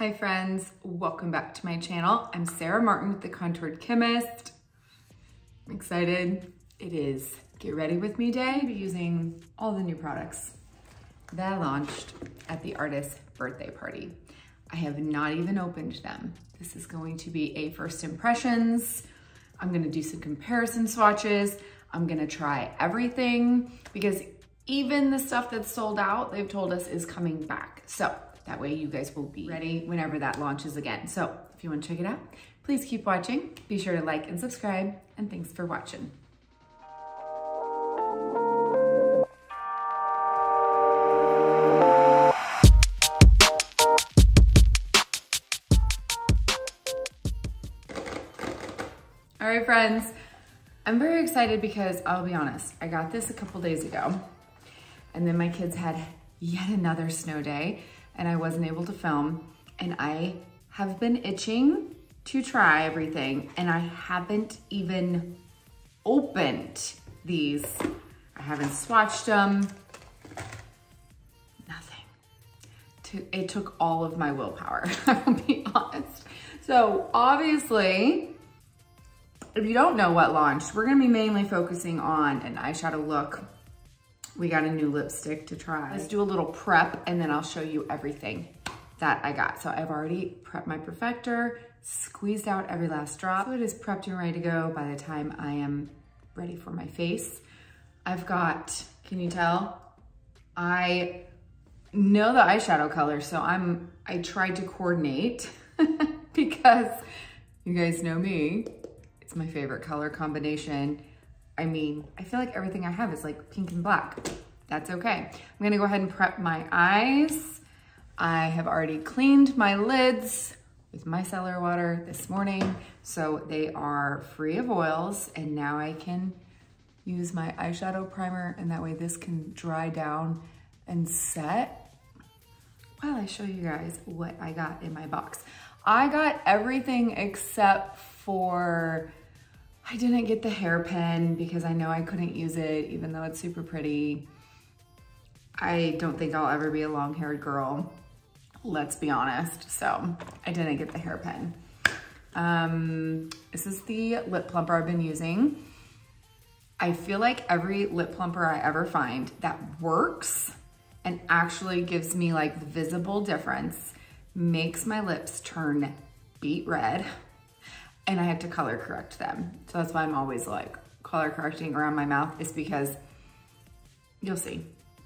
Hi friends, welcome back to my channel. I'm Sarah Martin with The Contoured Chemist. I'm excited. It is Get Ready With Me Day. I'll be using all the new products that I launched at the artist's birthday party. I have not even opened them. This is going to be a first impressions. I'm gonna do some comparison swatches. I'm gonna try everything because even the stuff that's sold out, they've told us is coming back. So that way you guys will be ready whenever that launches again. So if you want to check it out, please keep watching. Be sure to like and subscribe, and thanks for watching. All right, friends, I'm very excited because I'll be honest, I got this a couple days ago, and then my kids had yet another snow day, and I wasn't able to film, and I have been itching to try everything, and I haven't even opened these. I haven't swatched them, nothing. It took all of my willpower, I will be honest. So obviously, if you don't know what launched, we're gonna be mainly focusing on an eyeshadow look. We got a new lipstick to try. Let's do a little prep and then I'll show you everything that I got. So I've already prepped my perfector, squeezed out every last drop. So it is prepped and ready to go by the time I am ready for my face. I've got, can you tell? I know the eyeshadow color, so I tried to coordinate because you guys know me. It's my favorite color combination. I mean, I feel like everything I have is like pink and black. That's okay. I'm gonna go ahead and prep my eyes. I have already cleaned my lids with micellar water this morning, so they are free of oils, and now I can use my eyeshadow primer, and that way this can dry down and set while I show you guys what I got in my box. I got everything except for I didn't get the hairpin because I know I couldn't use it even though it's super pretty. I don't think I'll ever be a long-haired girl, let's be honest. So I didn't get the hairpin. This is the lip plumper I've been using. I feel like every lip plumper I ever find that works and actually gives me like the visible difference, makes my lips turn beet red, and I have to color correct them. So that's why I'm always like color correcting around my mouth, is because you'll see.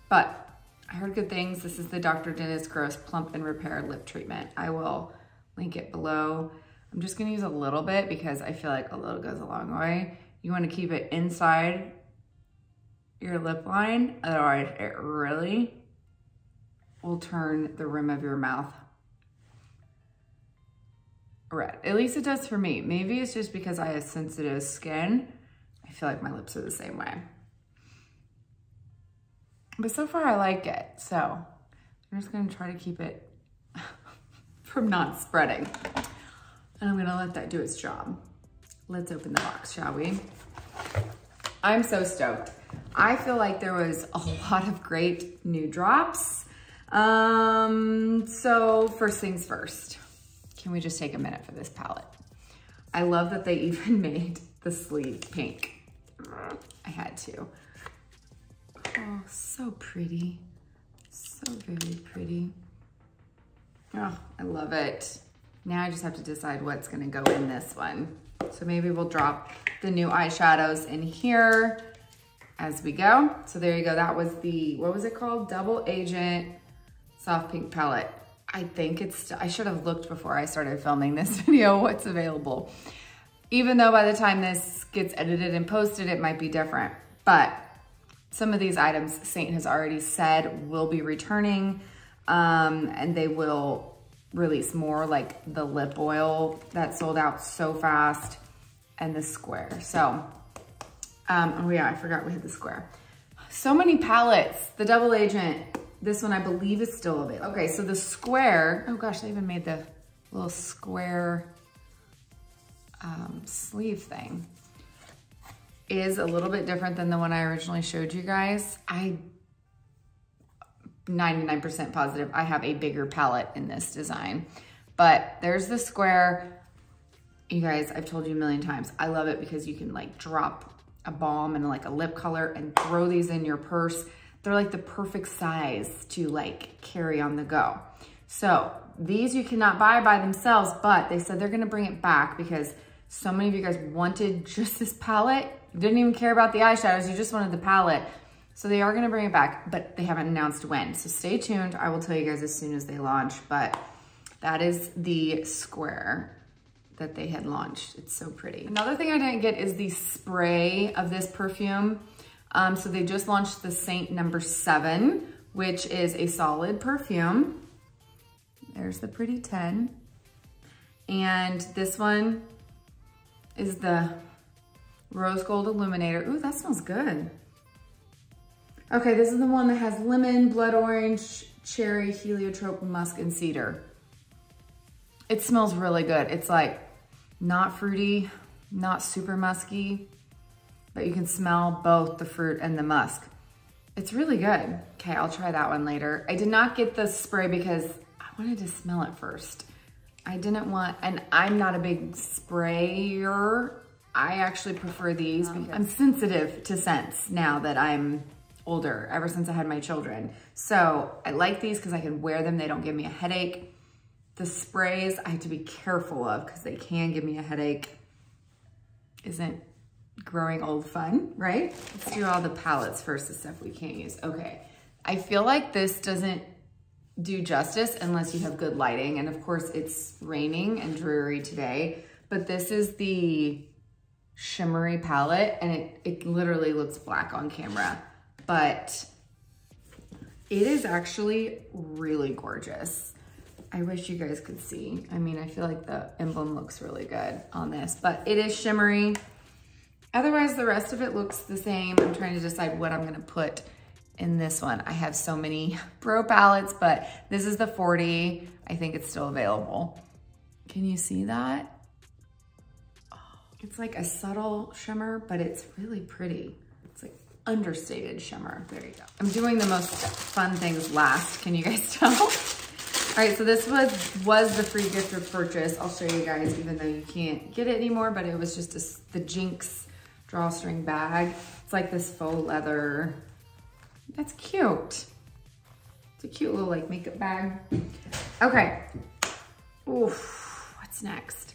But I heard good things. This is the Dr. Dennis Gross Plump and Repair Lip Treatment. I will link it below. I'm just gonna use a little bit because I feel like a little goes a long way. You wanna keep it inside your lip line, otherwise it really will turn the rim of your mouth red. At least it does for me. Maybe it's just because I have sensitive skin. I feel like my lips are the same way. But so far I like it. So I'm just gonna try to keep it from not spreading. And I'm gonna let that do its job. Let's open the box, shall we? I'm so stoked. I feel like there was a lot of great new drops. So first things first. Can we just take a minute for this palette? I love that they even made the sleeve pink. I had to. Oh, so pretty. So very pretty. Oh, I love it. Now I just have to decide what's gonna go in this one. So maybe we'll drop the new eyeshadows in here as we go. So there you go. That was the, what was it called? Double Agent Soft Pink Palette. I think it's, I should have looked before I started filming this video what's available. Even though by the time this gets edited and posted, it might be different. But some of these items Seint has already said will be returning, and they will release more, like the lip oil that sold out so fast and the square. So, oh yeah, I forgot we had the square. So many palettes, the Double Agent. This one I believe is still available. Okay, so the square, oh gosh, they even made the little square sleeve thing, is a little bit different than the one I originally showed you guys. I'm 99% positive I have a bigger palette in this design. But there's the square. You guys, I've told you a million times, I love it because you can like drop a balm and like a lip color and throw these in your purse. They're like the perfect size to like carry on the go. So these you cannot buy by themselves, but they said they're gonna bring it back because so many of you guys wanted just this palette. You didn't even care about the eyeshadows, you just wanted the palette. So they are gonna bring it back, but they haven't announced when. So stay tuned, I will tell you guys as soon as they launch, but that is the square that they had launched. It's so pretty. Another thing I didn't get is the spray of this perfume. So they just launched the Seint No. 7, which is a solid perfume. There's the pretty 10. And this one is the Rose Gold Illuminator. Ooh, that smells good. Okay, this is the one that has lemon, blood orange, cherry, heliotrope, musk, and cedar. It smells really good. It's like not fruity, not super musky, but you can smell both the fruit and the musk. It's really good. Okay, I'll try that one later. I did not get the spray because I wanted to smell it first. I didn't want, and I'm not a big sprayer. I actually prefer these because I'm sensitive to scents now that I'm older, ever since I had my children. So I like these because I can wear them. They don't give me a headache. The sprays I have to be careful of because they can give me a headache. Isn't growing old fun, right? Let's do all the palettes first, the stuff we can't use. Okay, I feel like this doesn't do justice unless you have good lighting. And of course it's raining and dreary today, but this is the shimmery palette and it literally looks black on camera, but it is actually really gorgeous. I wish you guys could see. I mean, I feel like the emblem looks really good on this, but it is shimmery. Otherwise, the rest of it looks the same. I'm trying to decide what I'm gonna put in this one. I have so many Pro palettes, but this is the 40. I think it's still available. Can you see that? Oh, it's like a subtle shimmer, but it's really pretty. It's like understated shimmer. There you go. I'm doing the most fun things last. Can you guys tell? All right, so this was the free gift of purchase. I'll show you guys, even though you can't get it anymore, but it was just the Jinx drawstring bag. It's like this faux leather. That's cute. It's a cute little like makeup bag. Okay. Oof, what's next?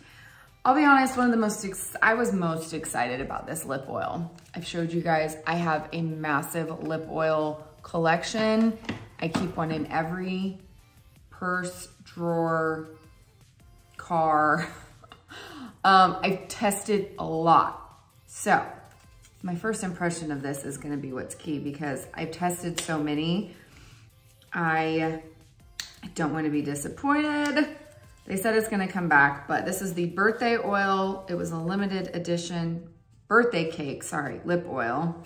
I'll be honest, one of the I was most excited about this lip oil. I've showed you guys, I have a massive lip oil collection. I keep one in every purse, drawer, car. I've tested a lot. So my first impression of this is gonna be what's key because I've tested so many. I don't wanna be disappointed. They said it's gonna come back, but this is the birthday oil. It was a limited edition birthday cake, sorry, lip oil.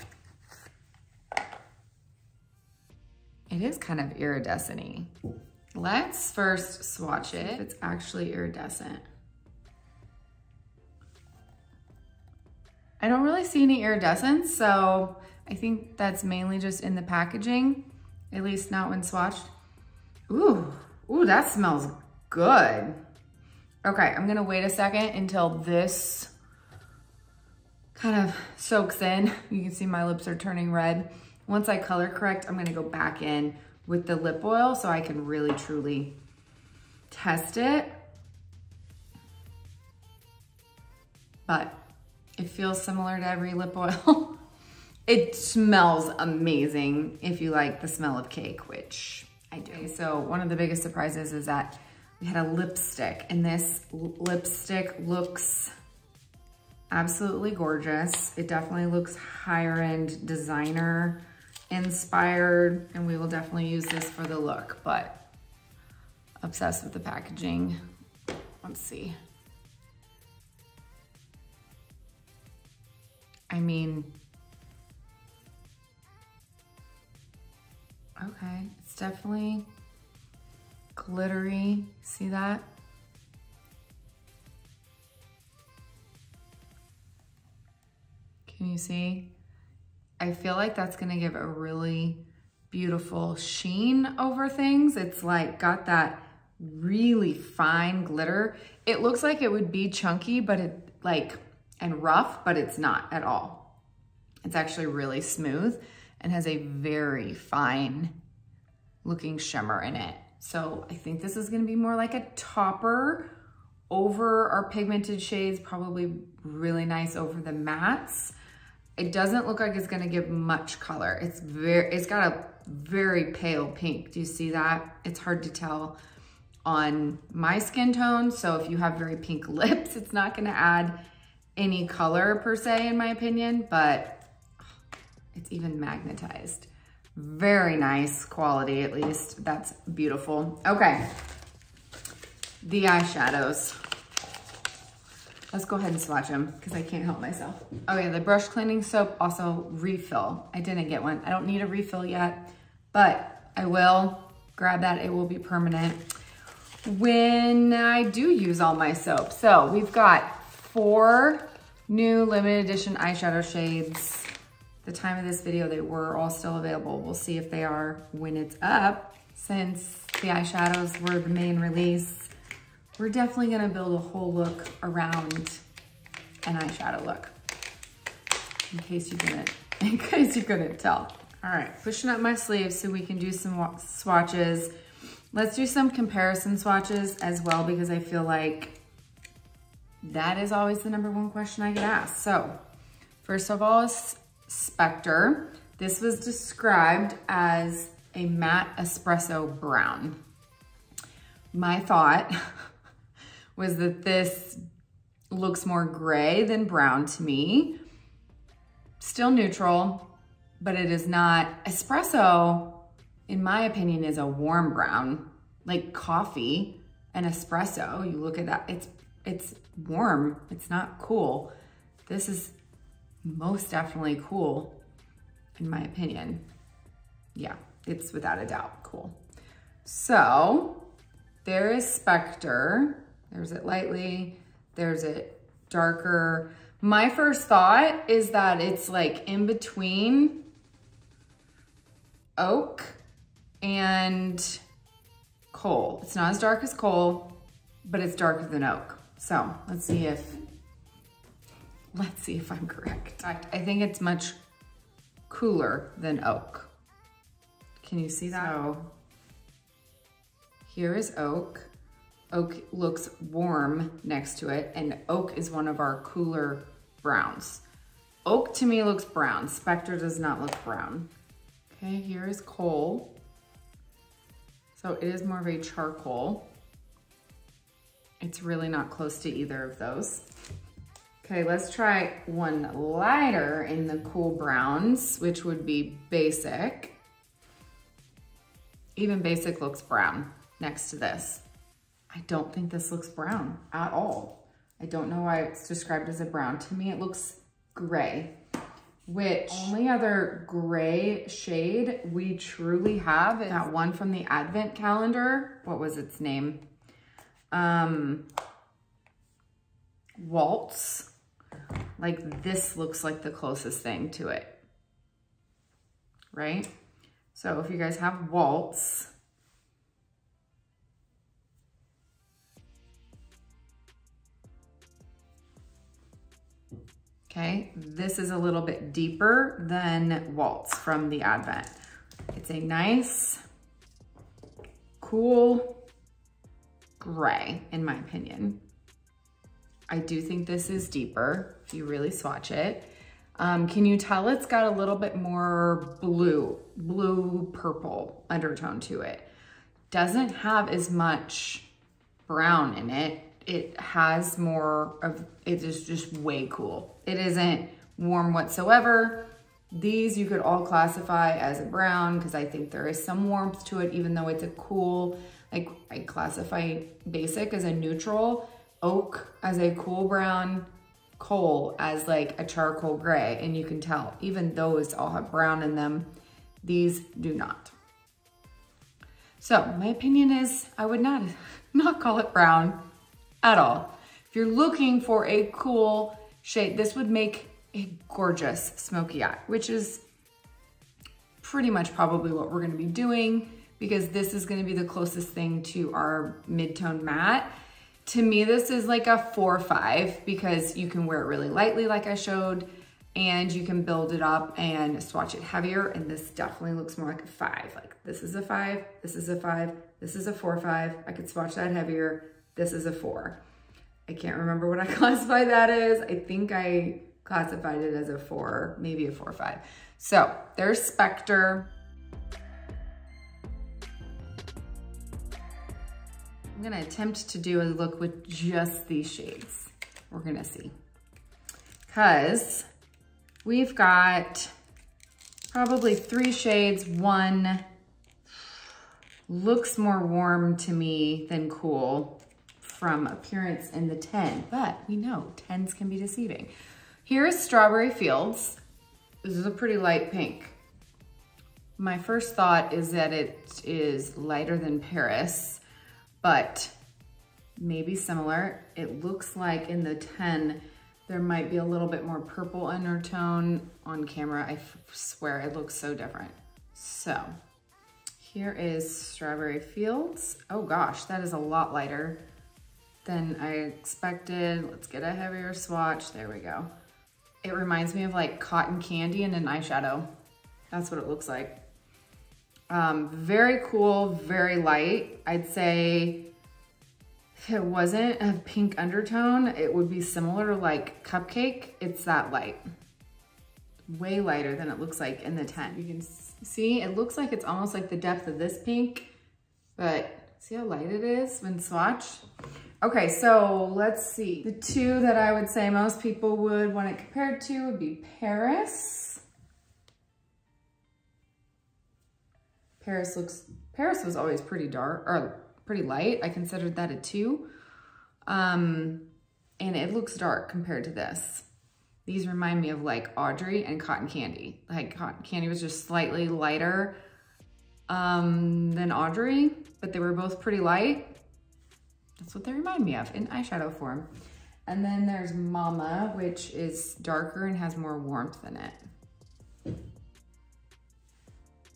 It is kind of iridescent-y. Let's first swatch it. If it's actually iridescent. I don't really see any iridescence, so I think that's mainly just in the packaging, at least not when swatched. Ooh, that smells good. Okay, I'm gonna wait a second until this kind of soaks in. You can see my lips are turning red. Once I color correct, I'm gonna go back in with the lip oil so I can really truly test it. But it feels similar to every lip oil. It smells amazing if you like the smell of cake, which I do. Okay, so one of the biggest surprises is that we had a lipstick, and this lipstick looks absolutely gorgeous. It definitely looks higher end designer inspired, and we will definitely use this for the look, but obsessed with the packaging. Let's see. I mean, okay, it's definitely glittery. See that? Can you see? I feel like that's gonna give a really beautiful sheen over things. It's like got that really fine glitter. It looks like it would be chunky, but and rough, but it's not at all. It's actually really smooth and has a very fine looking shimmer in it. So I think this is gonna be more like a topper over our pigmented shades, probably really nice over the mattes. It doesn't look like it's gonna give much color. It's got a very pale pink. Do you see that? It's hard to tell on my skin tone. So if you have very pink lips, it's not gonna add any color per se, in my opinion, but it's even magnetized. Very nice quality, at least. That's beautiful. Okay, the eyeshadows. Let's go ahead and swatch them because I can't help myself. Okay, the brush cleaning soap, also refill. I didn't get one. I don't need a refill yet, but I will grab that. It will be permanent when I do use all my soap. So we've got 4 new limited edition eyeshadow shades. The time of this video, they were all still available. We'll see if they are when it's up. Since the eyeshadows were the main release, we're definitely gonna build a whole look around an eyeshadow look, in case you couldn't tell. All right, pushing up my sleeves so we can do some swatches. Let's do some comparison swatches as well, because I feel like that is always the #1 question I get asked. So first of all is Spectre. This was described as a matte espresso brown. My thought was that this looks more gray than brown to me. Still neutral, but it is not. Espresso, in my opinion, is a warm brown, like coffee and espresso. You look at that, it's warm, it's not cool. This is most definitely cool, in my opinion. Yeah, it's without a doubt cool. So there is Spectre. There's it lightly, there's it darker. My first thought is that it's like in between oak and coal. It's not as dark as coal, but it's darker than oak. So let's see if I'm correct. I think it's much cooler than oak. Can you see that? So here is oak. Oak looks warm next to it, and oak is one of our cooler browns. Oak to me looks brown. Spectre does not look brown. Okay, here is coal. So it is more of a charcoal. It's really not close to either of those. Okay, let's try one lighter in the cool browns, which would be Basic. Even Basic looks brown next to this. I don't think this looks brown at all. I don't know why it's described as a brown. To me, it looks gray, which only other gray shade we truly have is that one from the Advent calendar. What was its name? Waltz. Like this looks like the closest thing to it, right? So if you guys have Waltz, okay, this is a little bit deeper than Waltz from the Advent. It's a nice, cool gray, in my opinion. I do think this is deeper if you really swatch it. Can you tell it's got a little bit more blue purple undertone to it? Doesn't have as much brown in it. It has more of, it is just way cool. It isn't warm whatsoever. These you could all classify as a brown because I think there is some warmth to it, even though it's a cool, like I classify Basic as a neutral, oak as a cool brown, coal as like a charcoal gray, and you can tell even those all have brown in them. These do not. So my opinion is I would not call it brown at all. If you're looking for a cool shade, this would make a gorgeous smoky eye, which is pretty much probably what we're gonna be doing because this is gonna be the closest thing to our mid-tone matte. To me, this is like a 4 or 5 because you can wear it really lightly like I showed, and you can build it up and swatch it heavier, and this definitely looks more like a 5. Like this is a 5, this is a 5, this is a 4 or 5. I could swatch that heavier. This is a 4. I can't remember what I classified that as. I think I classified it as a 4, maybe a 4 or 5. So there's Spectre. I'm gonna attempt to do a look with just these shades. We're gonna see. Because we've got probably 3 shades. One looks more warm to me than cool from appearance in the 10, but we know 10s can be deceiving. Here's Strawberry Fields. This is a pretty light pink. My first thought is that it is lighter than Paris, but maybe similar. It looks like in the 10, there might be a little bit more purple undertone on camera. I swear it looks so different. So here is Strawberry Fields. Oh gosh, that is a lot lighter than I expected. Let's get a heavier swatch. There we go. It reminds me of like cotton candy and an eyeshadow. That's what it looks like. Very cool, very light. I'd say if it wasn't a pink undertone, it would be similar to like Cupcake. It's that light. Way lighter than it looks like in the 10. You can see, it looks like it's almost like the depth of this pink, but see how light it is when swatched? Okay, so let's see. The 2 that I would say most people would want it compared to would be Paris. Paris was always pretty dark, or pretty light. I considered that a 2. And it looks dark compared to this. These remind me of like Audrey and Cotton Candy. Like Cotton Candy was just slightly lighter than Audrey, but they were both pretty light. That's what they remind me of in eyeshadow form. And then there's Mama, which is darker and has more warmth in it.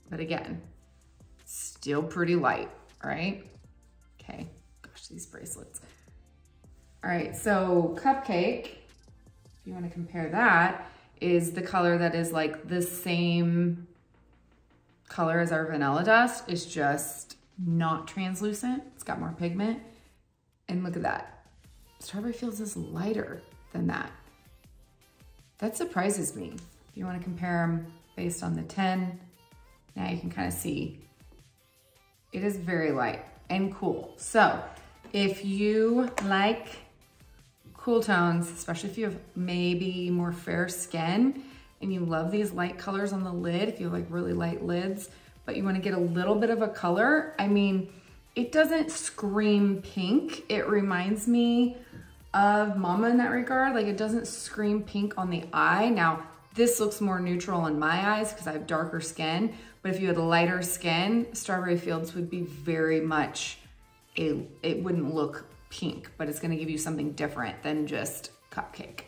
But again, still pretty light, right? Okay, gosh, these bracelets. All right, so Cupcake, if you wanna compare that, is the color that is like the same color as our Vanilla Dust. It's just not translucent. It's got more pigment. And look at that. Strawberry Fields is lighter than that. That surprises me. If you wanna compare them based on the 10, now you can kind of see it is very light and cool. So if you like cool tones, especially if you have maybe more fair skin and you love these light colors on the lid, if you have like really light lids, but you wanna get a little bit of a color, I mean, it doesn't scream pink. It reminds me of Mama in that regard. Like it doesn't scream pink on the eye. Now, this looks more neutral in my eyes because I have darker skin, but if you had lighter skin, Strawberry Fields would be very much, it wouldn't look pink, but it's gonna give you something different than just Cupcake.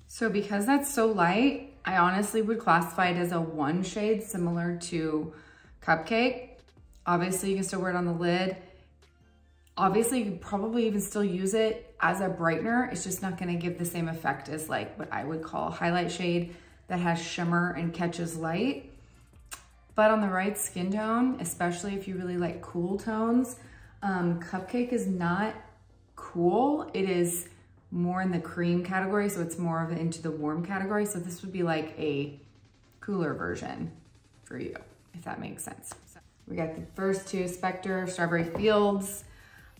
So because that's so light, I honestly would classify it as a 1 shade similar to Cupcake. Obviously you can still wear it on the lid. Obviously you could probably even still use it as a brightener. It's just not gonna give the same effect as like what I would call a highlight shade that has shimmer and catches light. But on the right skin tone, especially if you really like cool tones, Cupcake is not cool. It is more in the cream category, so it's more of into the warm category. So this would be like a cooler version for you, if that makes sense. So we got the first 2, Spectre, Strawberry Fields.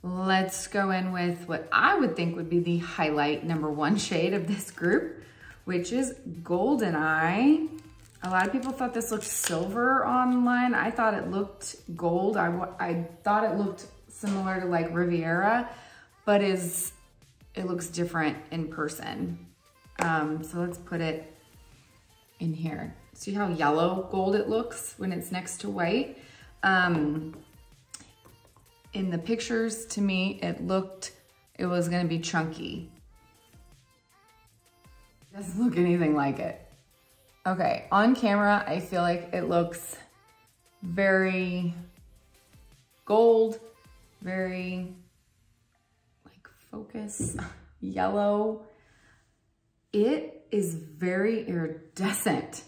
Let's go in with what I would think would be the highlight #1 shade of this group, which is Golden Eye. A lot of people thought this looked silver online. I thought it looked gold. I thought it looked similar to like Riviera, but it looks different in person. So let's put it in here. See how yellow gold it looks when it's next to white? In the pictures, to me, it was gonna be chunky. It doesn't look anything like it. Okay, on camera, I feel like it looks very gold, very like focus, yellow. It is very iridescent.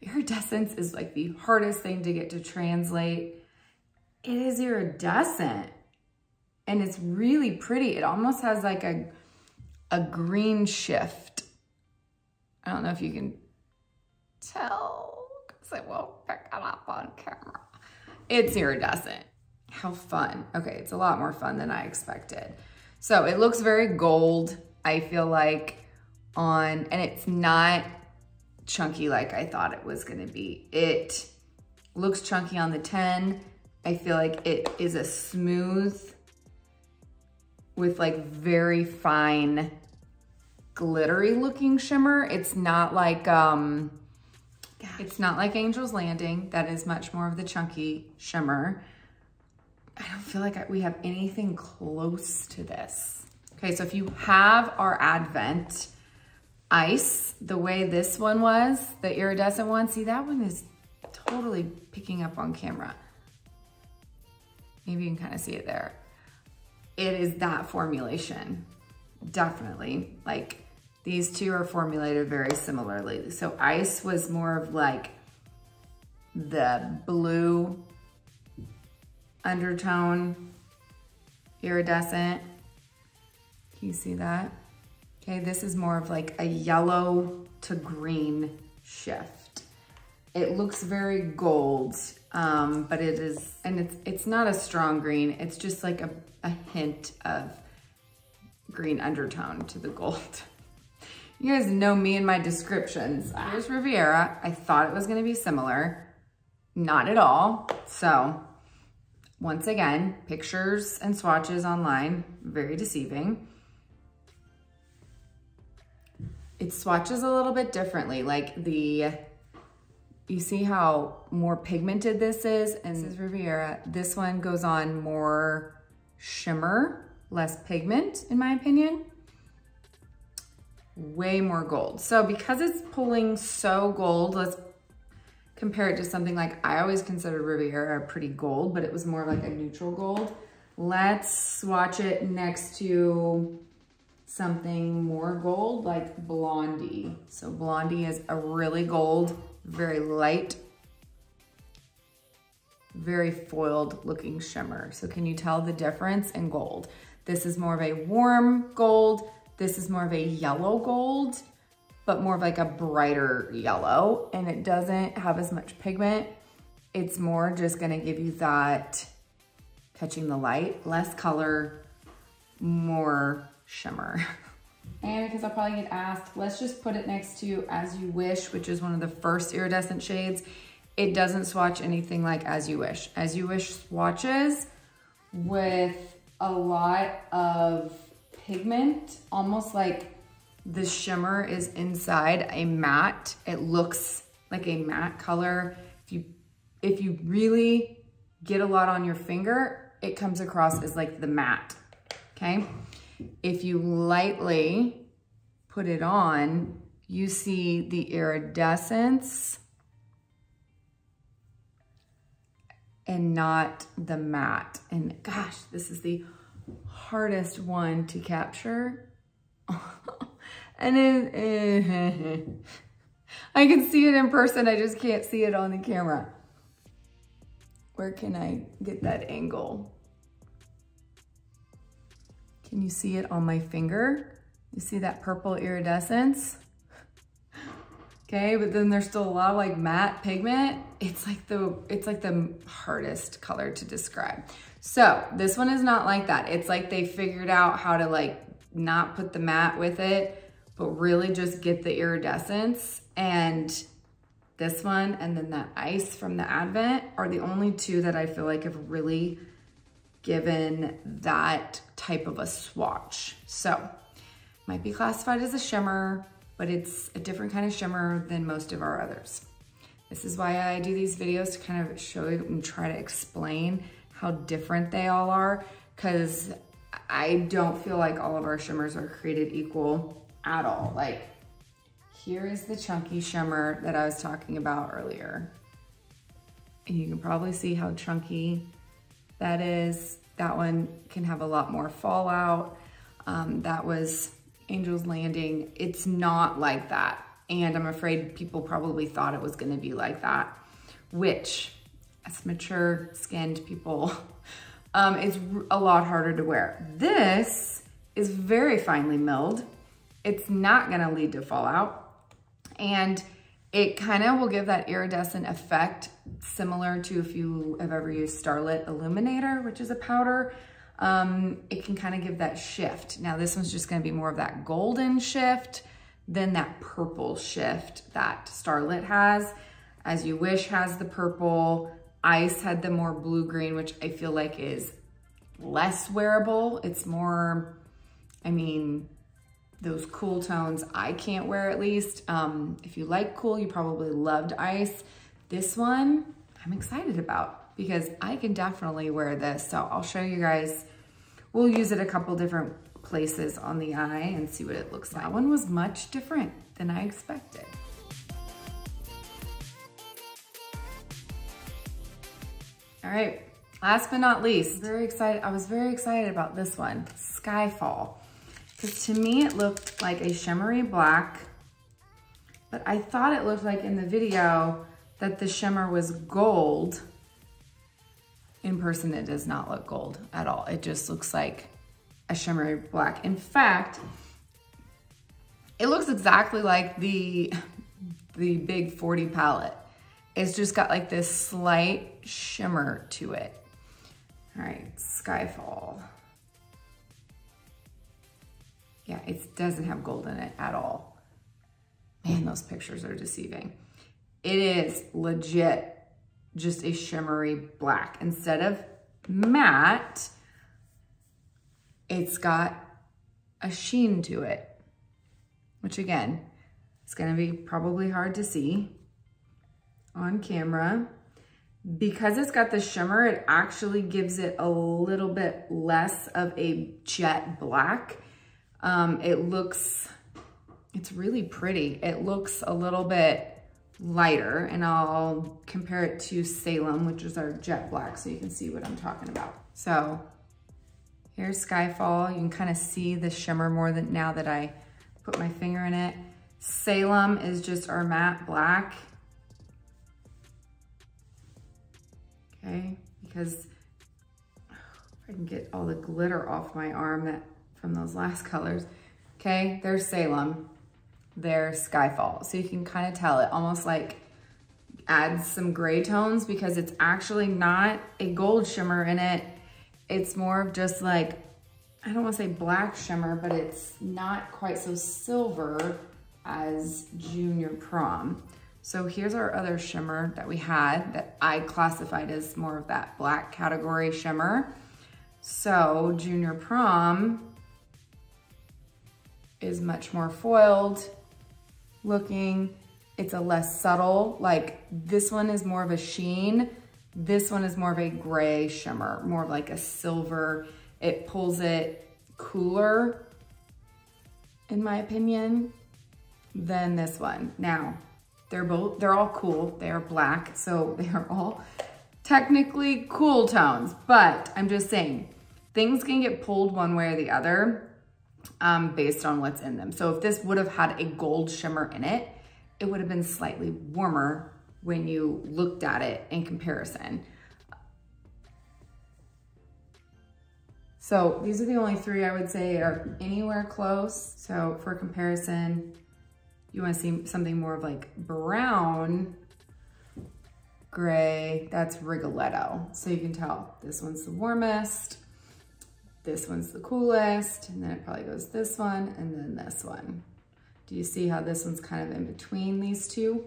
Iridescence is like the hardest thing to get to translate. It is iridescent and it's really pretty. It almost has like a green shift. I don't know if you can tell because I won't pick it up on camera. It's iridescent. How fun. Okay, it's a lot more fun than I expected. So it looks very gold, I feel like, and it's not chunky like I thought it was gonna be. It looks chunky on the 10. I feel like it is a smooth with like very fine glittery looking shimmer. It's not like it's not like Angel's Landing. That is much more of the chunky shimmer. I don't feel like we have anything close to this. Okay, so if you have our Advent Ice, the way this one was, the iridescent one, see that one is totally picking up on camera. Maybe you can kind of see it there. It is that formulation, definitely. Like these two are formulated very similarly. So Ice was more of like the blue undertone, iridescent. Can you see that? Okay, this is more of like a yellow to green shift. It looks very gold, but it is, and it's not a strong green. It's just like a hint of green undertone to the gold. You guys know me and my descriptions. Here's Riviera. I thought it was gonna be similar. Not at all. So once again, pictures and swatches online, very deceiving. It swatches a little bit differently. Like you see how more pigmented this is, and this is Riviera. This one goes on more shimmer, less pigment, in my opinion. Way more gold. So because it's pulling so gold, let's compare it to something like, I always considered Riviera pretty gold, but it was more like a neutral gold. Let's swatch it next to something more gold, like Blondie. So Blondie is a really gold, very light, very foiled looking shimmer. So can you tell the difference in gold? This is more of a warm gold. This is more of a yellow gold, but more of like a brighter yellow, and it doesn't have as much pigment. It's more just gonna give you that catching the light, less color, more shimmer. And because I'll probably get asked, let's just put it next to As You Wish, which is one of the first iridescent shades. It doesn't swatch anything like As You Wish. As You Wish swatches with a lot of pigment, almost like the shimmer is inside a matte. It looks like a matte color. If you really get a lot on your finger, it comes across as like the matte, okay? If you lightly put it on, you see the iridescence and not the matte. And gosh, this is the hardest one to capture. And I can see it in person, I just can't see it on the camera. Where can I get that angle? Can you see it on my finger? You see that purple iridescence? Okay, but then there's still a lot of like matte pigment. It's like the hardest color to describe. So this one is not like that. It's like they figured out how to like not put the matte with it, but really just get the iridescence. And this one and then that Ice from the Advent are the only two that I feel like have really given that type of a swatch. So might be classified as a shimmer, but it's a different kind of shimmer than most of our others. This is why I do these videos, to kind of show you and try to explain how different they all are, because I don't feel like all of our shimmers are created equal at all. Like here is the chunky shimmer that I was talking about earlier. And you can probably see how chunky that is. That one can have a lot more fallout. That was Angel's Landing. It's not like that. And I'm afraid people probably thought it was gonna be like that, which as mature skinned people, it's a lot harder to wear. This is very finely milled. It's not gonna lead to fallout. And it kind of will give that iridescent effect similar to if you have ever used Starlit Illuminator, which is a powder. It can kind of give that shift. Now this one's just gonna be more of that golden shift than that purple shift that Starlit has. As You Wish has the purple. Ice had the more blue-green, which I feel like is less wearable. It's more, I mean, those cool tones I can't wear at least. If you like cool, you probably loved Ice. This one, I'm excited about because I can definitely wear this. So I'll show you guys. We'll use it a couple different places on the eye and see what it looks like. That one was much different than I expected. All right, last but not least, I was very excited about this one, Skyfall. Because to me, it looked like a shimmery black, but I thought it looked like in the video that the shimmer was gold. In person, it does not look gold at all. It just looks like a shimmery black. In fact, it looks exactly like the big 40 palette. It's just got like this slight shimmer to it. All right, Skyfall. Yeah, it doesn't have gold in it at all. Man, those pictures are deceiving. It is legit just a shimmery black. Instead of matte, it's got a sheen to it, which again, is gonna be probably hard to see on camera. Because it's got the shimmer, it actually gives it a little bit less of a jet black. It's really pretty. It looks a little bit lighter, and I'll compare it to Salem, which is our jet black, so you can see what I'm talking about. So here's Skyfall. You can kind of see the shimmer more than now that I put my finger in it. Salem is just our matte black. Okay, because if I can get all the glitter off my arm from those last colors. Okay, there's Salem, there's Skyfall. So you can kind of tell it almost like adds some gray tones because it's actually not a gold shimmer in it. It's more of just like, I don't want to say black shimmer, but it's not quite so silver as Junior Prom. So here's our other shimmer that we had that I classified as more of that black category shimmer. So Junior Prom is much more foiled looking. It's a less subtle, like this one is more of a sheen. This one is more of a gray shimmer, more of like a silver. It pulls it cooler, in my opinion, than this one. Now, they're all cool. They are black, so they are all technically cool tones, but I'm just saying, things can get pulled one way or the other based on what's in them. So if this would have had a gold shimmer in it, it would have been slightly warmer when you looked at it in comparison. So these are the only three I would say are anywhere close. So for comparison, you want to see something more of like brown, gray, that's Rigoletto. So you can tell this one's the warmest, this one's the coolest, and then it probably goes this one and then this one. Do you see how this one's kind of in between these two?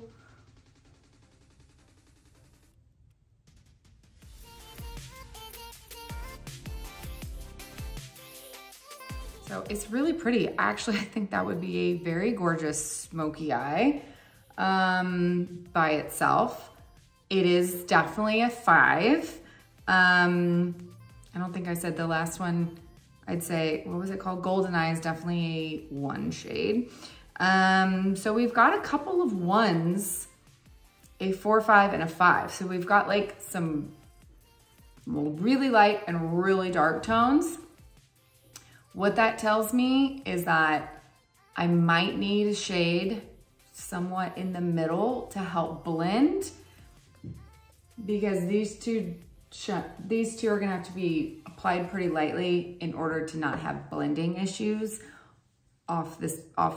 So it's really pretty. Actually, I think that would be a very gorgeous smoky eye by itself. It is definitely a 5. I don't think I said the last one. I'd say, what was it called? Golden Eye is definitely a 1 shade. So we've got a couple of 1s, a 4, 5, and a 5. So we've got like some really light and really dark tones. What that tells me is that I might need a shade somewhat in the middle to help blend, because these two are gonna have to be applied pretty lightly in order to not have blending issues off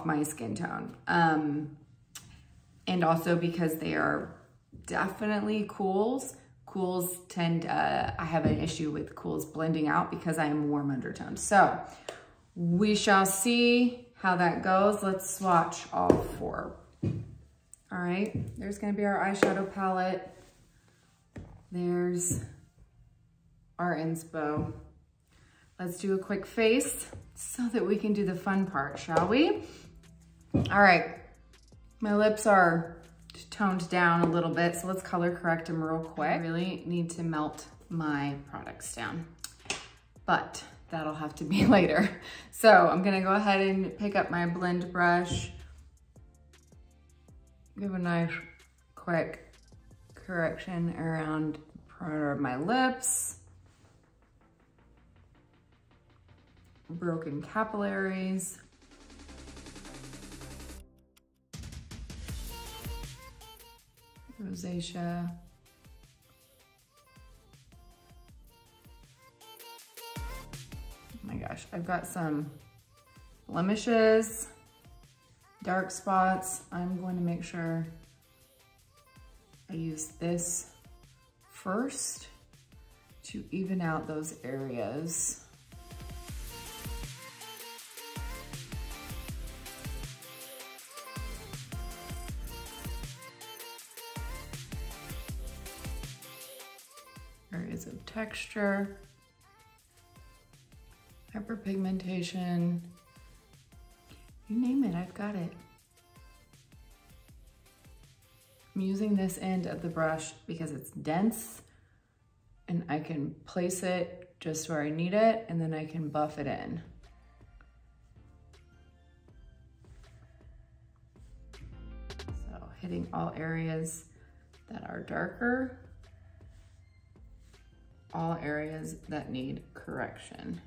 my skin tone. And also because they are definitely cools. Cools tend, I have an issue with cools blending out because I am warm undertones. So we shall see how that goes. Let's swatch all 4. All right, there's gonna be our eyeshadow palette. There's our inspo. Let's do a quick face so that we can do the fun part, shall we? All right, my lips are toned down a little bit, so let's color correct them real quick. I really need to melt my products down, but that'll have to be later. So I'm gonna go ahead and pick up my blend brush, give a nice quick correction around the perimeter of my lips, broken capillaries, rosacea, oh my gosh, I've got some blemishes, dark spots. I'm going to make sure I use this first to even out those areas. Areas of texture, hyperpigmentation, you name it, I've got it. I'm using this end of the brush because it's dense and I can place it just where I need it, and then I can buff it in. So hitting all areas that are darker, all areas that need correction.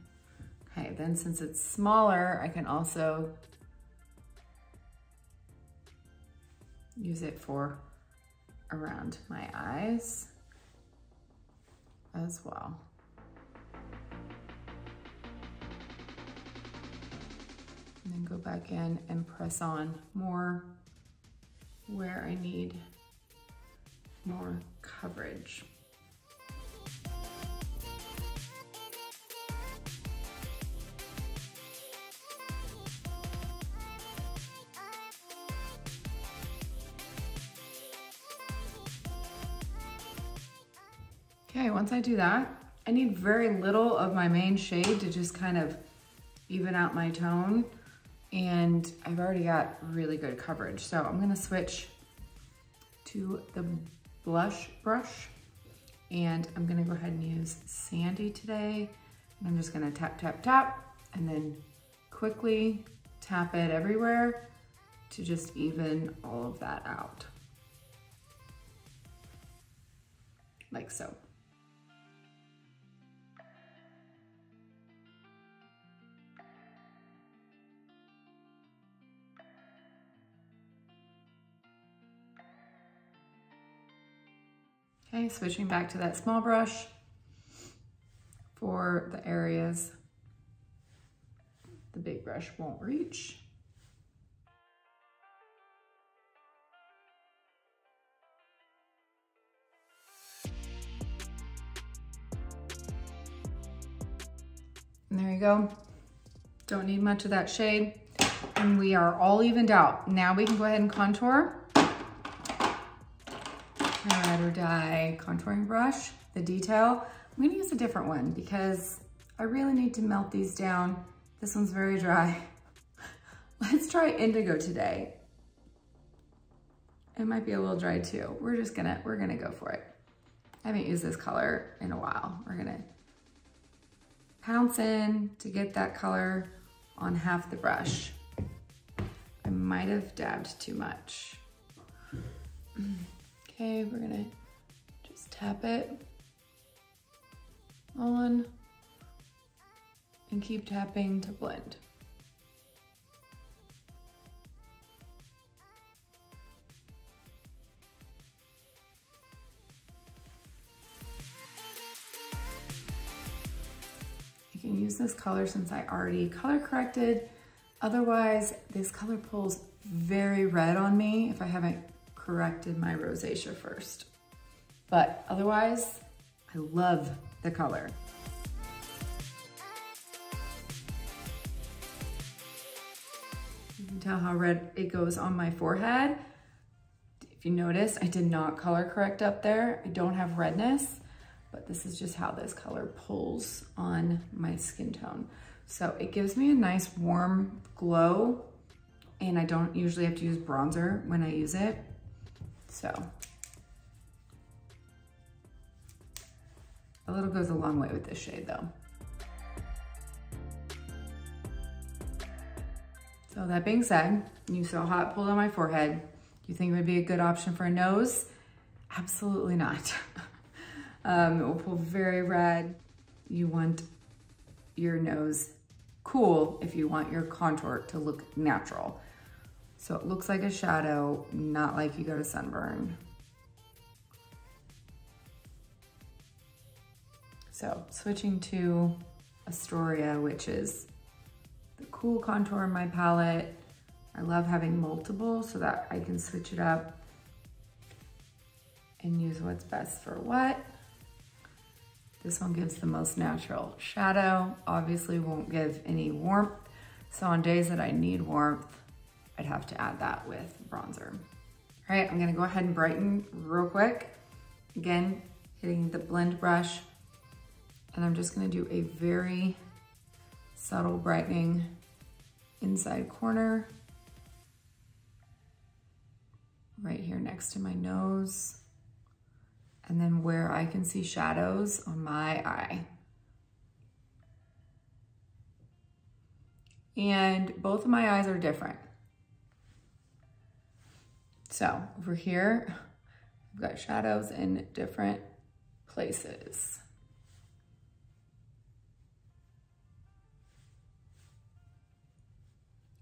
Okay, then since it's smaller, I can also use it for around my eyes as well. And then go back in and press on more where I need more coverage. Okay, once I do that, I need very little of my main shade to just kind of even out my tone, and I've already got really good coverage. So I'm gonna switch to the blush brush, and I'm gonna go ahead and use Sandy today. And I'm just gonna tap, tap, tap, and then quickly tap it everywhere to just even all of that out. Like so. Okay, switching back to that small brush for the areas the big brush won't reach. And there you go. Don't need much of that shade. And we are all evened out. Now we can go ahead and contour. My ride or die contouring brush, the detail. I'm gonna use a different one because I really need to melt these down. This one's very dry. Let's try indigo today. It might be a little dry too. We're gonna go for it. I haven't used this color in a while. We're gonna pounce in to get that color on half the brush. I might have dabbed too much. Okay, we're gonna just tap it on and keep tapping to blend. You can use this color since I already color corrected. Otherwise, this color pulls very red on me if I haven't corrected my rosacea first. But otherwise, I love the color. You can tell how red it goes on my forehead. If you notice, I did not color correct up there. I don't have redness, but this is just how this color pulls on my skin tone. So it gives me a nice warm glow, and I don't usually have to use bronzer when I use it. So a little goes a long way with this shade though. So that being said, you saw how it pulled on my forehead. Do you think it would be a good option for a nose? Absolutely not. It will pull very red. You want your nose cool if you want your contour to look natural. So it looks like a shadow, not like you got a sunburn. So switching to Astoria, which is the cool contour in my palette. I love having multiple so that I can switch it up and use what's best for what. This one gives the most natural shadow, obviously won't give any warmth. So on days that I need warmth, I'd have to add that with bronzer. All right, I'm gonna go ahead and brighten real quick. Again, hitting the blend brush, and I'm just gonna do a very subtle brightening inside corner, right here next to my nose, and then where I can see shadows on my eye. And both of my eyes are different. So over here, I've got shadows in different places.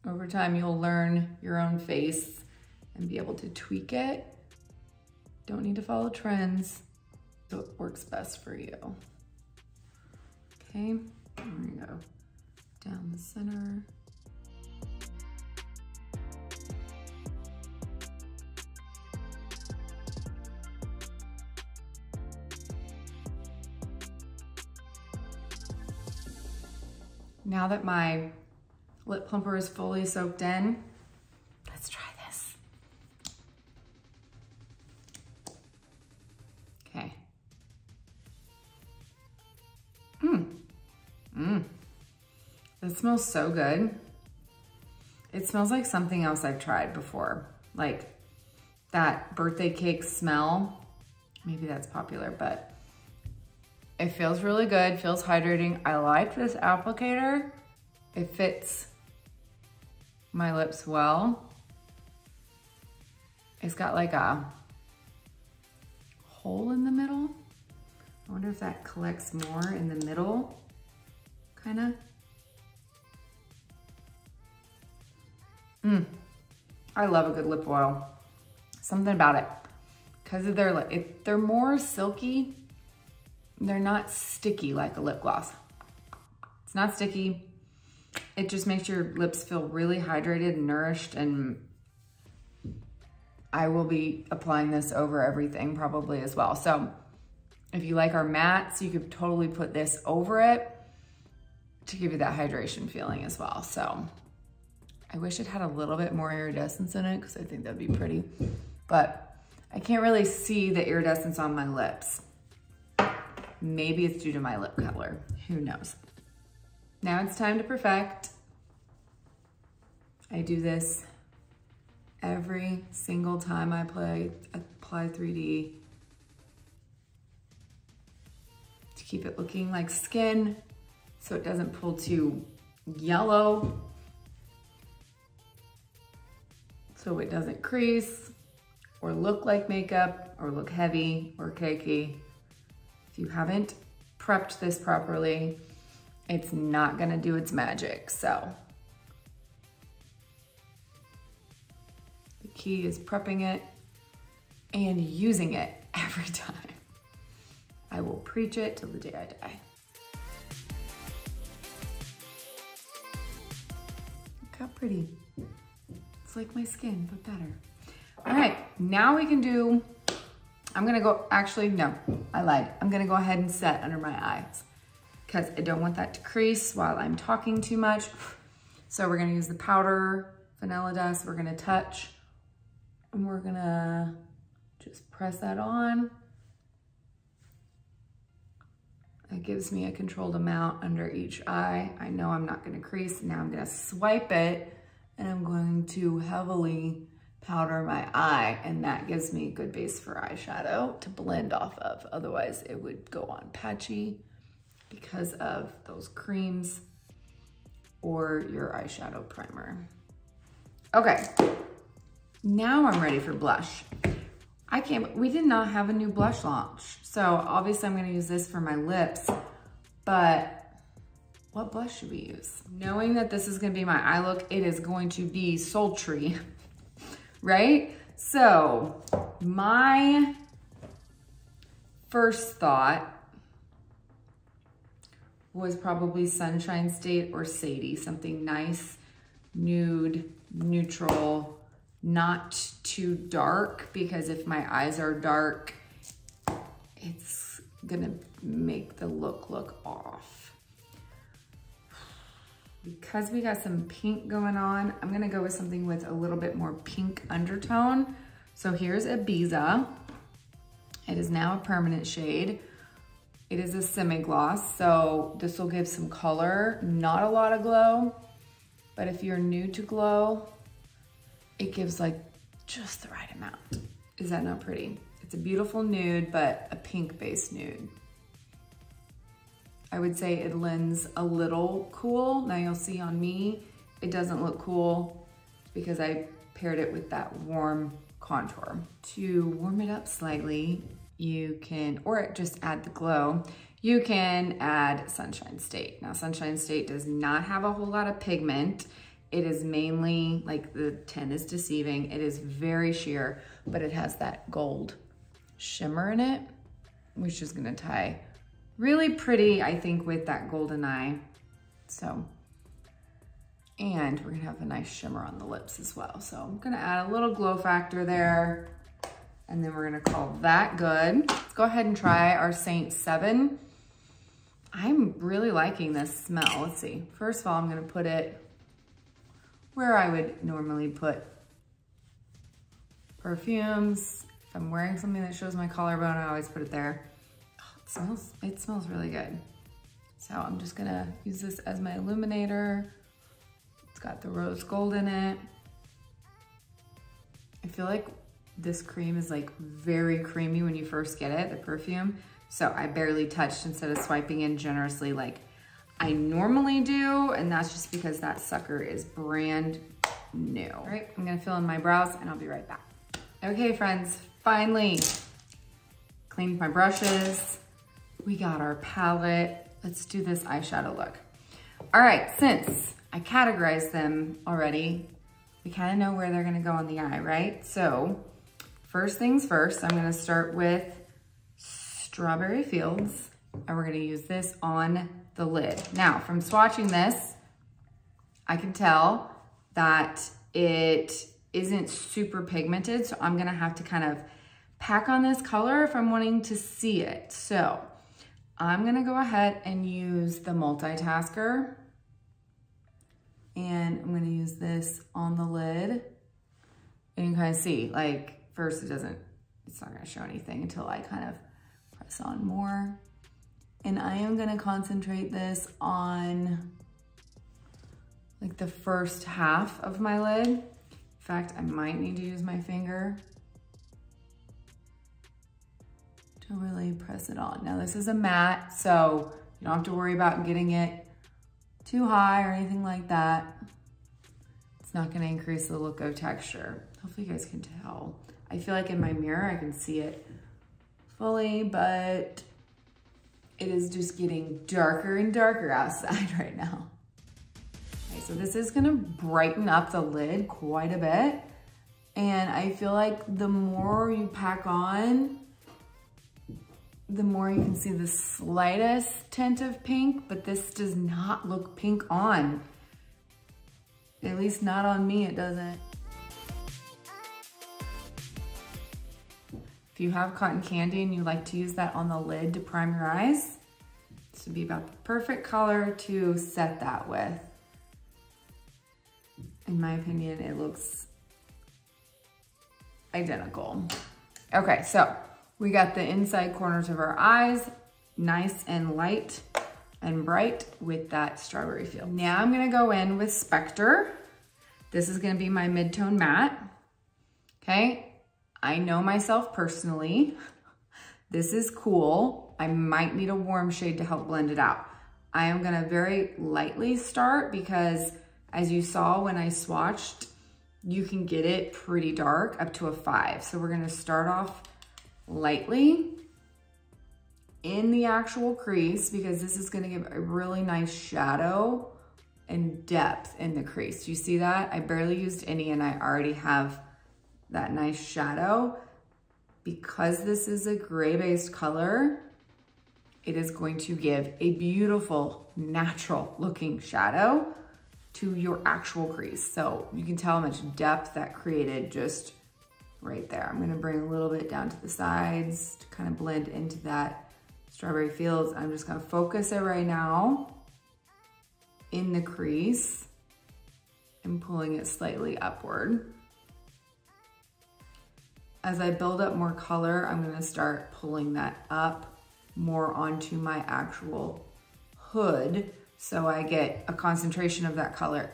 Over time, you'll learn your own face and be able to tweak it. Don't need to follow trends, so it works best for you. Okay, there we go. Down the center. Now that my lip plumper is fully soaked in, let's try this. Okay. This smells so good. It smells like something else I've tried before. Like that birthday cake smell. Maybe that's popular, but it feels really good, feels hydrating. I like this applicator. It fits my lips well. It's got like a hole in the middle. I wonder if that collects more in the middle, kinda. I love a good lip oil. Something about it. Because of their lip, they're more silky. They're not sticky like a lip gloss. It's not sticky. It just makes your lips feel really hydrated and nourished, and I will be applying this over everything probably as well. So if you like our mattes, you could totally put this over it to give you that hydration feeling as well. So I wish it had a little bit more iridescence in it because I think that'd be pretty, but I can't really see the iridescence on my lips. Maybe it's due to my lip color, who knows? Now it's time to perfect. I do this every single time I apply 3D to keep it looking like skin so it doesn't pull too yellow. so it doesn't crease or look like makeup or look heavy or cakey. If you haven't prepped this properly, it's not gonna do its magic. So the key is prepping it and using it every time. I will preach it till the day I die. Look how pretty. It's like my skin, but better. All right, now we can do, I'm gonna go, actually, no, I lied. I'm gonna go ahead and set under my eyes because I don't want that to crease while I'm talking too much. So we're gonna use the powder vanilla dust. We're gonna touch and we're gonna just press that on. It gives me a controlled amount under each eye. I know I'm not gonna crease. Now I'm gonna swipe it and I'm going to heavily powder my eye, and that gives me a good base for eyeshadow to blend off of. Otherwise it would go on patchy because of those creams or your eyeshadow primer. Okay, now I'm ready for blush. We did not have a new blush launch. So obviously I'm gonna use this for my lips, but what blush should we use? Knowing that this is gonna be my eye look, it is going to be sultry, right? So my first thought was probably Sunshine State or Sadie, something nice, nude, neutral, not too dark, because if my eyes are dark, it's gonna make the look off. Because we got some pink going on, I'm gonna go with something with a little bit more pink undertone. So here's Ibiza. It is now a permanent shade. It is a semi-gloss, so this will give some color, not a lot of glow, but if you're new to glow, it gives like just the right amount. Is that not pretty? It's a beautiful nude, but a pink-based nude. I would say it lends a little cool. Now you'll see on me, it doesn't look cool because I paired it with that warm contour. To warm it up slightly, you can, or just add the glow, you can add Sunshine State. Now Sunshine State does not have a whole lot of pigment. It is mainly, like the 10 is deceiving, it is very sheer, but it has that gold shimmer in it, which is gonna tie really pretty, I think, with that golden eye. So, and we're gonna have a nice shimmer on the lips as well. So I'm gonna add a little glow factor there, and then we're gonna call that good. Let's go ahead and try our Seint 7. I'm really liking this smell. Let's see. First of all, I'm gonna put it where I would normally put perfumes. If I'm wearing something that shows my collarbone, I always put it there. Oh, it smells really good. So I'm just gonna use this as my illuminator. It's got the rose gold in it. I feel like this cream is like very creamy when you first get it, the perfume. So I barely touched instead of swiping in generously like I normally do, and that's just because that sucker is brand new. All right, I'm gonna fill in my brows and I'll be right back. Okay, friends, finally cleaned my brushes. We got our palette. Let's do this eyeshadow look. All right, since I categorized them already, we kind of know where they're gonna go on the eye, right? So first things first, I'm gonna start with Strawberry Fields, and we're gonna use this on the lid. Now, from swatching this, I can tell that it isn't super pigmented, so I'm gonna have to kind of pack on this color if I'm wanting to see it. So I'm gonna go ahead and use the multitasker, and I'm gonna use this on the lid. And you can kind of see, like, first it's not gonna show anything until I kind of press on more. And I am gonna concentrate this on like the first half of my lid. In fact, I might need to use my finger to really press it on. Now this is a matte, so you don't have to worry about getting it too high or anything like that. It's not gonna increase the look of texture. Hopefully you guys can tell. I feel like in my mirror I can see it fully, but it is just getting darker and darker outside right now. Okay, so this is gonna brighten up the lid quite a bit. And I feel like the more you pack on, the more you can see the slightest tint of pink, but this does not look pink on. At least not on me, it doesn't. If you have cotton candy and you like to use that on the lid to prime your eyes, this would be about the perfect color to set that with. In my opinion, it looks identical. Okay, so we got the inside corners of our eyes, nice and light and bright with that strawberry feel. Now I'm gonna go in with Spectre. This is gonna be my mid-tone matte, okay? I know myself personally. This is cool. I might need a warm shade to help blend it out. I am gonna very lightly start because as you saw when I swatched, you can get it pretty dark up to a 5. So we're gonna start off lightly in the actual crease because this is gonna give a really nice shadow and depth in the crease. You see that? I barely used any and I already have that nice shadow. Because this is a gray-based color, it is going to give a beautiful, natural looking shadow to your actual crease. So you can tell how much depth that created just right there. I'm gonna bring a little bit down to the sides to kind of blend into that strawberry fields. I'm just gonna focus it right now in the crease and pulling it slightly upward. As I build up more color, I'm gonna start pulling that up more onto my actual hood so I get a concentration of that color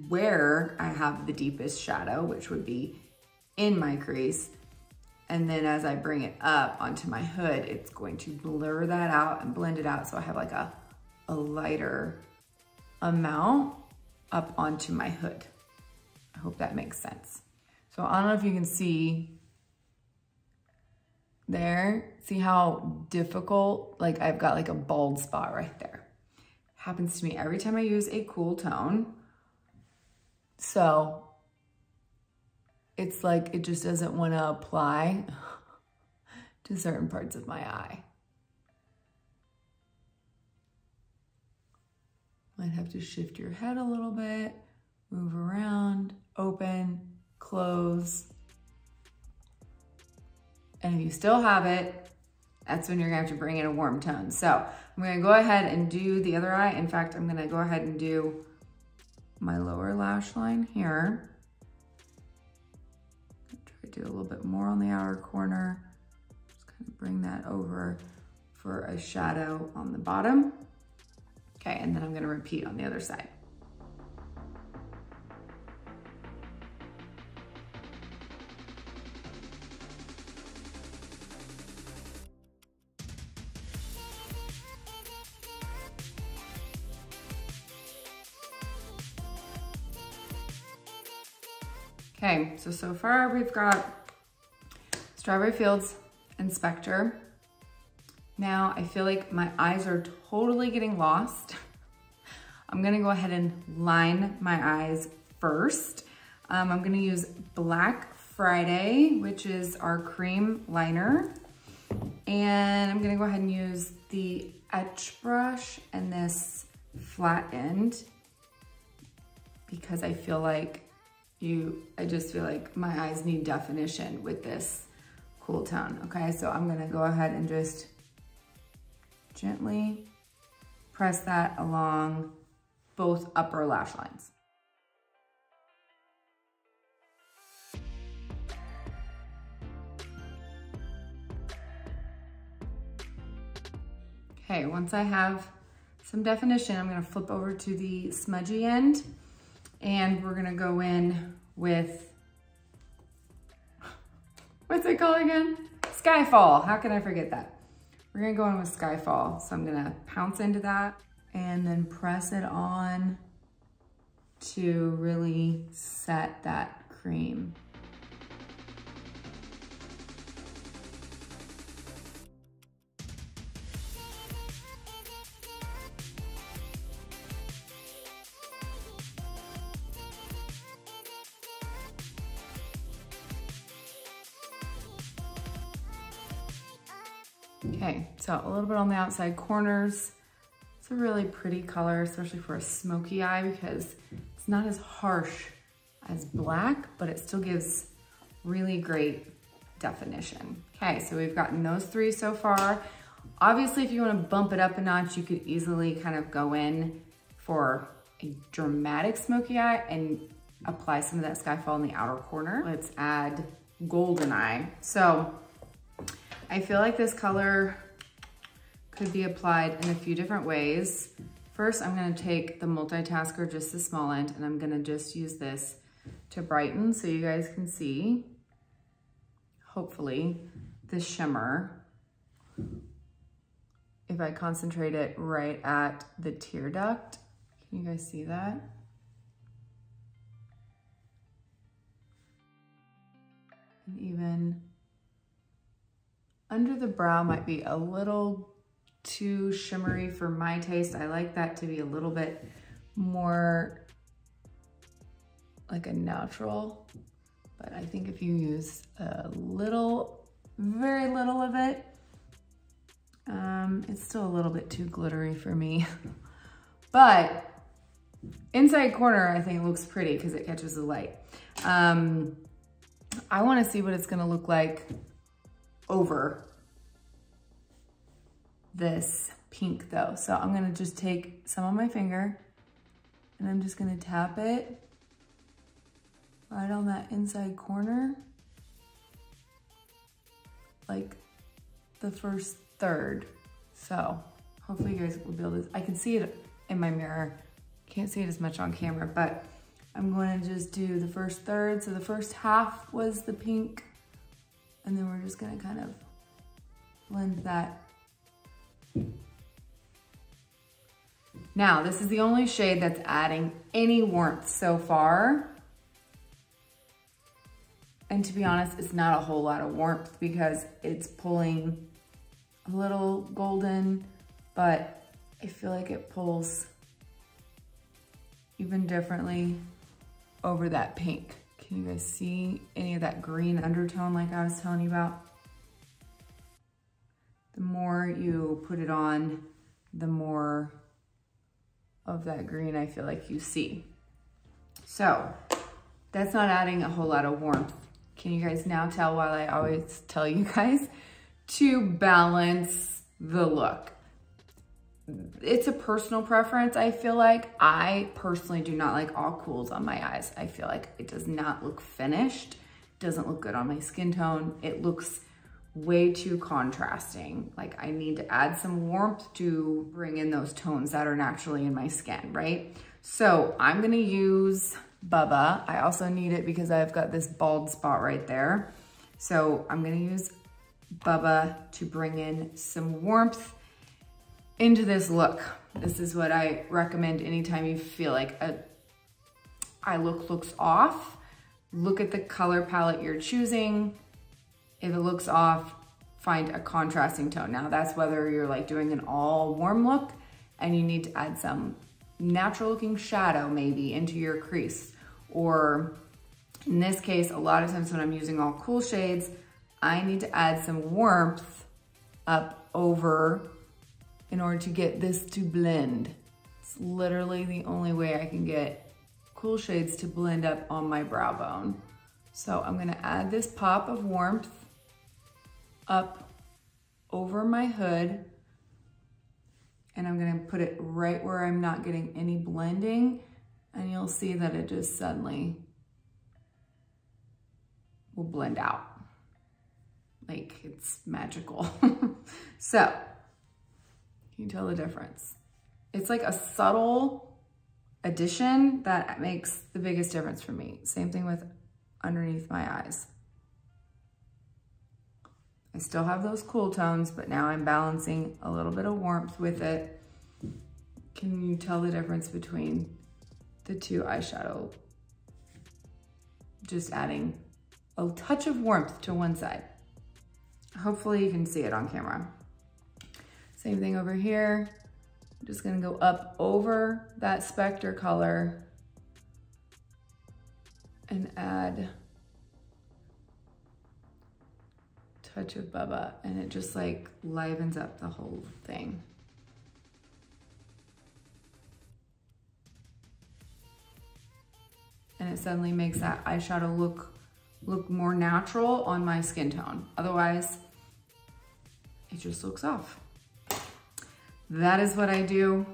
where I have the deepest shadow, which would be in my crease. And then as I bring it up onto my hood, it's going to blur that out and blend it out so I have like a lighter amount up onto my hood. I hope that makes sense. So I don't know if you can see there, see how difficult, like I've got like a bald spot right there. Happens to me every time I use a cool tone. So it's like it just doesn't want to apply to certain parts of my eye. Might have to shift your head a little bit, move around, open, close. And if you still have it, that's when you're gonna have to bring in a warm tone. So I'm gonna go ahead and do the other eye. In fact, I'm gonna go ahead and do my lower lash line here. Try to do a little bit more on the outer corner. Just kind of bring that over for a shadow on the bottom. Okay, and then I'm gonna repeat on the other side. Okay, so far we've got Strawberry Fields and Spectre. Now I feel like my eyes are totally getting lost. I'm gonna go ahead and line my eyes first. I'm gonna use Black Friday, which is our cream liner. And I'm gonna go ahead and use the etch brush and this flat end because I feel like I just feel like my eyes need definition with this cool tone, okay? So I'm gonna go ahead and just gently press that along both upper lash lines. Okay, once I have some definition, I'm gonna flip over to the smudgy end and we're gonna go in with, what's it called again? Skyfall, how can I forget that? We're gonna go in with Skyfall. So I'm gonna pounce into that and then press it on to really set that cream. Okay, so a little bit on the outside corners. It's a really pretty color, especially for a smoky eye, because it's not as harsh as black, but it still gives really great definition. Okay, so we've gotten those three so far. Obviously, if you want to bump it up a notch, you could easily kind of go in for a dramatic smoky eye and apply some of that Skyfall in the outer corner. Let's add Golden Eye. So I feel like this color could be applied in a few different ways. First, I'm gonna take the multitasker, just the small end, and I'm gonna just use this to brighten so you guys can see, hopefully, the shimmer. If I concentrate it right at the tear duct, can you guys see that? And even under the brow might be a little too shimmery for my taste. I like that to be a little bit more like a natural, but I think if you use a little, very little of it, it's still a little bit too glittery for me. But inside corner, I think it looks pretty because it catches the light. I want to see what it's going to look like over this pink though. So I'm going to just take some on my finger and I'm just going to tap it right on that inside corner, like the first third. So hopefully you guys will be able to, I can see it in my mirror. Can't see it as much on camera, but I'm going to just do the first third. So the first half was the pink, and then we're just going to kind of blend that. Now, this is the only shade that's adding any warmth so far. And to be honest, it's not a whole lot of warmth because it's pulling a little golden, but I feel like it pulls even differently over that pink. Can you guys see any of that green undertone like I was telling you about? The more you put it on, the more of that green I feel like you see. So that's not adding a whole lot of warmth. Can you guys now tell why I always tell you guys to balance the look? It's a personal preference. I feel like I personally do not like all cools on my eyes. I feel like it does not look finished. Doesn't look good on my skin tone. It looks way too contrasting. Like I need to add some warmth to bring in those tones that are naturally in my skin, right? So I'm gonna use Bubba. I also need it because I've got this bald spot right there. So I'm gonna use Bubba to bring in some warmth into this look. This is what I recommend anytime you feel like a eye look looks off. Look at the color palette you're choosing. If it looks off, find a contrasting tone. Now that's whether you're like doing an all warm look and you need to add some natural looking shadow maybe into your crease. Or in this case, a lot of times when I'm using all cool shades, I need to add some warmth up over in order to get this to blend. It's literally the only way I can get cool shades to blend up on my brow bone. So I'm gonna add this pop of warmth up over my hood, and I'm gonna put it right where I'm not getting any blending, and you'll see that it just suddenly will blend out. Like it's magical. So, can you tell the difference? It's like a subtle addition that makes the biggest difference for me. Same thing with underneath my eyes. I still have those cool tones, but now I'm balancing a little bit of warmth with it. Can you tell the difference between the two eyeshadow? Just adding a touch of warmth to one side. Hopefully you can see it on camera. Same thing over here. I'm just gonna go up over that Spectre color and add a touch of Bubba, and it just like livens up the whole thing. And it suddenly makes that eyeshadow look more natural on my skin tone. Otherwise, it just looks off. That is what I do.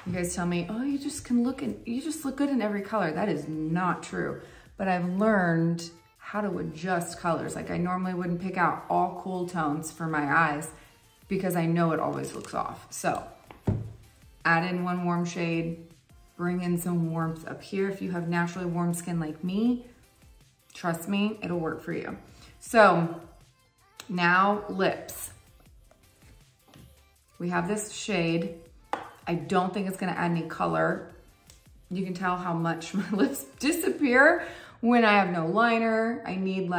You guys tell me, oh, you just look good in every color. That is not true. But I've learned how to adjust colors. Like I normally wouldn't pick out all cool tones for my eyes because I know it always looks off. So add in one warm shade, bring in some warmth up here. If you have naturally warm skin like me, trust me, it'll work for you. So now lips. We have this shade. I don't think it's gonna add any color. You can tell how much my lips disappear when I have no liner. I need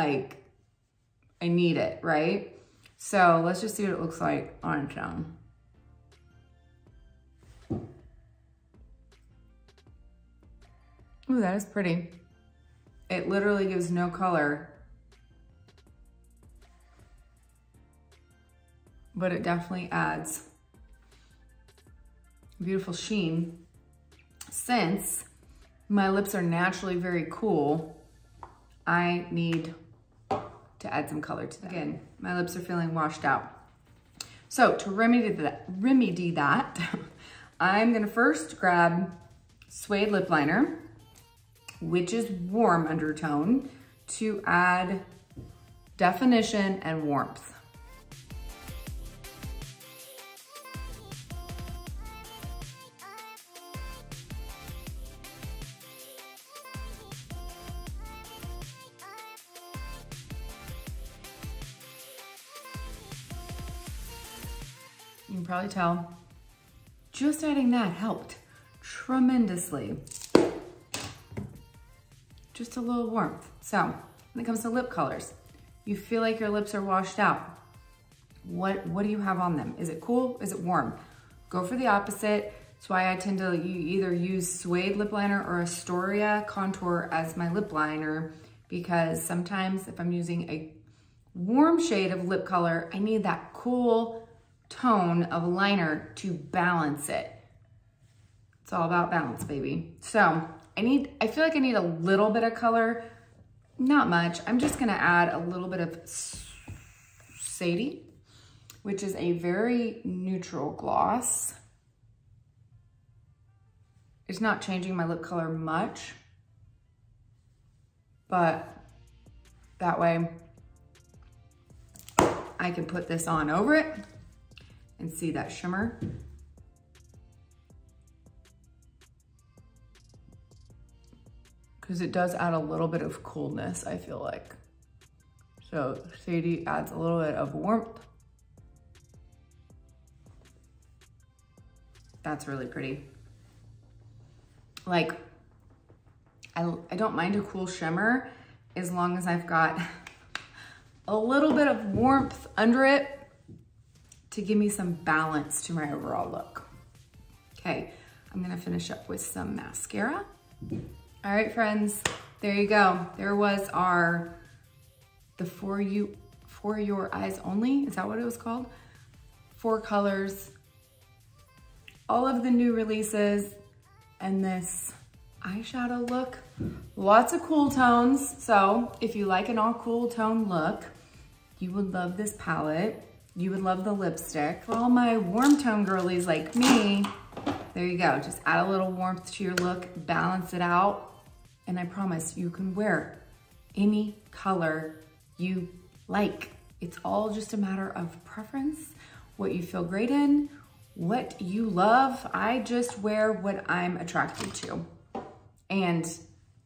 it, right? So let's just see what it looks like on its own. Ooh, that is pretty. It literally gives no color, but it definitely adds beautiful sheen. Since my lips are naturally very cool, I need to add some color to them. Again, my lips are feeling washed out. So to remedy that, I'm gonna first grab suede lip liner, which is warm undertone, to add definition and warmth. You can probably tell, just adding that helped tremendously. Just a little warmth. So when it comes to lip colors, you feel like your lips are washed out. What do you have on them? Is it cool? Is it warm? Go for the opposite. That's why I tend to either use suede lip liner or Astoria contour as my lip liner, because sometimes if I'm using a warm shade of lip color, I need that cool tone of liner to balance it. It's all about balance, baby. So I feel like I need a little bit of color, not much. I'm just gonna add a little bit of Sadie, which is a very neutral gloss. It's not changing my lip color much, but that way I can put this on over it and see that shimmer. Because it does add a little bit of coolness, I feel like. So Sadie adds a little bit of warmth. That's really pretty. Like, I don't mind a cool shimmer as long as I've got a little bit of warmth under it to give me some balance to my overall look. Okay, I'm gonna finish up with some mascara. All right, friends, there you go. There was the For Your Eyes Only, is that what it was called? 4 colors, all of the new releases, and this eyeshadow look. Lots of cool tones. So if you like an all cool tone look, you would love this palette. You would love the lipstick. For all my warm tone girlies like me, there you go. Just add a little warmth to your look, balance it out, and I promise you can wear any color you like. It's all just a matter of preference, what you feel great in, what you love. I just wear what I'm attracted to. And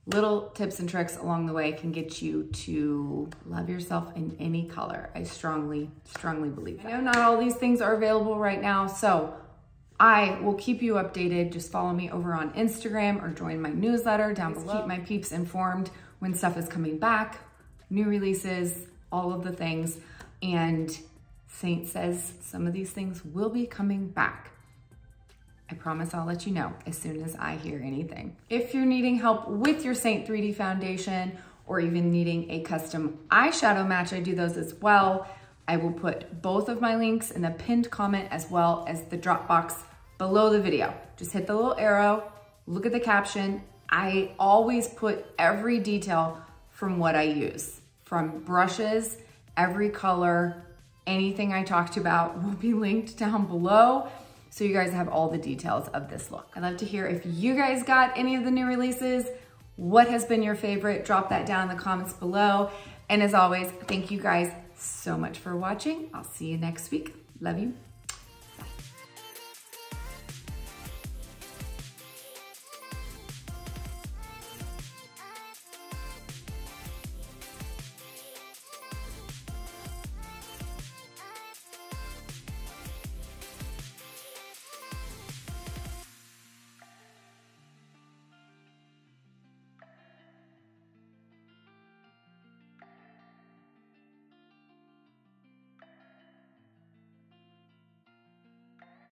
little tips and tricks along the way can get you to love yourself in any color. I strongly, strongly believe that. I know not all these things are available right now, so I will keep you updated. Just follow me over on Instagram or join my newsletter down below. Keep my peeps informed when stuff is coming back, new releases, all of the things. And Seint says some of these things will be coming back. I promise I'll let you know as soon as I hear anything. If you're needing help with your Seint 3D foundation, or even needing a custom eyeshadow match, I do those as well. I will put both of my links in the pinned comment as well as the drop box below the video. Just hit the little arrow, look at the caption. I always put every detail from what I use, from brushes, every color, anything I talked about will be linked down below, so you guys have all the details of this look. I'd love to hear if you guys got any of the new releases. What has been your favorite? Drop that down in the comments below. And as always, thank you guys so much for watching. I'll see you next week. Love you.